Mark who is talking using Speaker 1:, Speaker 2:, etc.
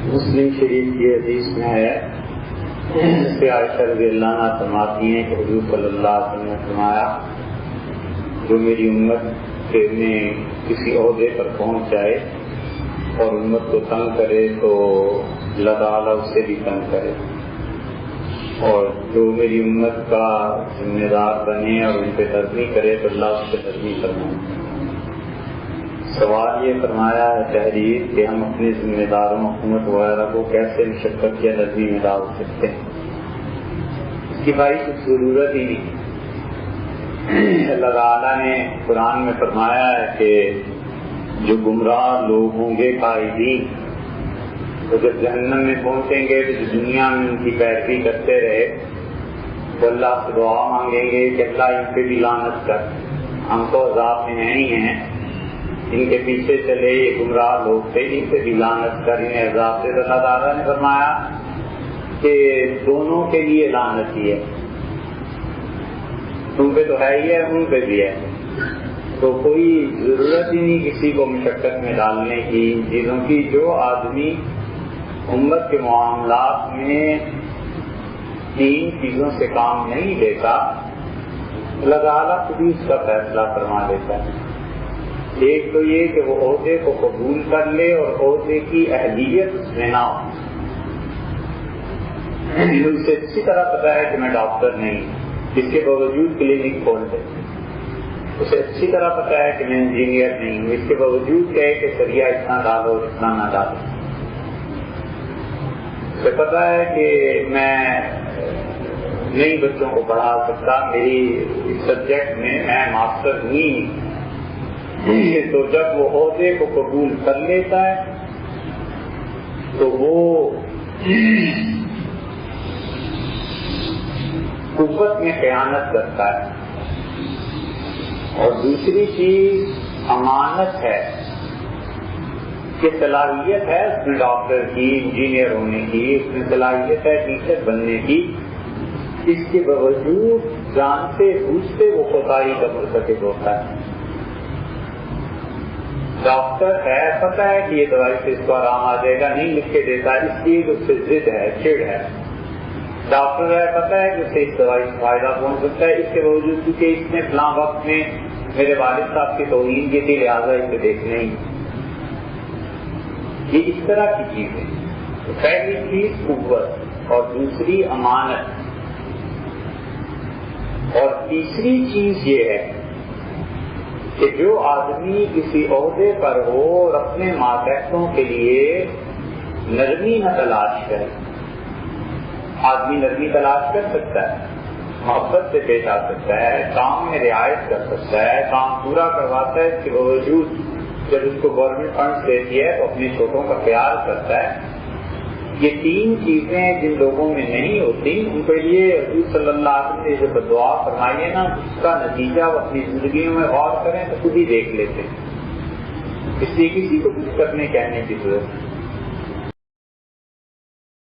Speaker 1: مسلم شریف کی حدیث میں ہے کہ عائشہ رضی اللہ عنہا فرماتی ہیں کہ حضور صلی اللہ علیہ وسلم نے فرمایا جو میری امت میں کسی عہدے پر پہنچ جائے اور امت کو تنگ کرے تو اللہ تعالیٰ اس سے بھی تنگ کرے، اور جو میری امت کا ذمہ دار بنے اور ان پہ نرمی کرے تو اللہ اس پہ نرمی فرمائے۔ سوال یہ فرمایا ہے تحریر کہ ہم اپنے ذمہ داروں حکومت وغیرہ کو کیسے مشقت یا نرمی میں ڈال سکتے ہیں؟ اس کی بھائی کچھ ضرورت ہی نہیں۔ اللہ تعالیٰ نے قرآن میں فرمایا ہے کہ جو گمراہ لوگ ہوں گے قائدین، تو جب جہنم میں پہنچیں گے تو دنیا میں ان کی پیروی کرتے رہے تو اللہ سے دعا مانگیں گے کہ اللہ ان پہ بھی لعنت کر، ہم تو عذاب میں نہیں ہیں، ان کے پیچھے چلے یہ گمراہ لوگ تھے، ان پہ بھی لعنت کر، انہیں عذاب سے۔ اللہ تعالیٰ نے فرمایا کہ دونوں کے لیے لعنت ہی ہے، تم پہ تو ہے ہی ہے، ان پہ بھی ہے، تو کوئی ضرورت ہی نہیں کسی کو مشقت میں ڈالنے کی ان چیزوں کی۔ جو آدمی امت کے معاملات میں تین چیزوں سے کام نہیں لیتا اللہ تعالیٰ خود ہی اس کا فیصلہ فرما دیتا ہے۔ ایک تو یہ کہ وہ عہدے کو قبول کر لے اور عہدے کی اہلیت اس میں نہ ہو۔ اسے اچھی طرح پتا ہے کہ میں ڈاکٹر نہیں، اس کے باوجود کلینک کھول دے، اسے اچھی طرح پتا ہے کہ میں انجینئر نہیں ہوں، اس کے باوجود کہے کہ سریا اتنا ڈالو اتنا نہ ڈالو۔ اسے پتا ہے کہ میں نئی بچوں کو پڑھا سکتا، میری اس سبجیکٹ میں ماسٹر ہوئی، تو جب وہ عہدے کو قبول کر لیتا ہے تو وہ قوت میں خیانت کرتا ہے۔ اور دوسری چیز امانت ہے کہ صلاحیت ہے اس میں ڈاکٹر کی، انجینئر ہونے کی، اس میں صلاحیت ہے ٹیچر بننے کی، اس کے باوجود جانتے بوجھتے وہ کوتاہی کا مرتکب ہوتا ہے۔ ڈاکٹر ہے پتہ ہے کہ یہ دوائی سے اس کو آرام آ جائے گا، نہیں لکھ کے دیتا، اس لیے اس سے ضد ہے، چڑ ہے۔ ڈاکٹر ہے پتہ ہے کہ اسے اس دوائی سے فائدہ پہنچ سکتا ہے، اس کے باوجود کیونکہ اس نے فلاں وقت میں میرے والد صاحب کی توہین کی تھی لہٰذا اسے دیکھنا ہی۔ یہ اس طرح کی چیز ہے۔ پہلی چیز قوت اور دوسری امانت، اور تیسری چیز یہ ہے کہ جو آدمی کسی عہدے پر ہو اور اپنے ماتحتوں کے لیے نرمی نہ تلاش کرے۔ آدمی نرمی تلاش کر سکتا ہے، محبت سے پیش آ سکتا ہے، کام میں رعایت کر سکتا ہے، کام پورا کرواتا ہے، اس کے باوجود جب اس کو گورنمنٹ فنڈز دیتی ہے تو اپنے چھوٹوں کا خیال کرتا ہے۔ یہ تین چیزیں جن لوگوں میں نہیں ہوتی ان کے لیے حضور صلی اللہ علیہ وسلم نے جو دعا فرمائی ہے نا، اس کا نتیجہ وہ اپنی زندگیوں میں غور کریں تو خود ہی دیکھ لیتے، اس لیے کسی کو کچھ کرنے کہنے کی ضرورت نہیں۔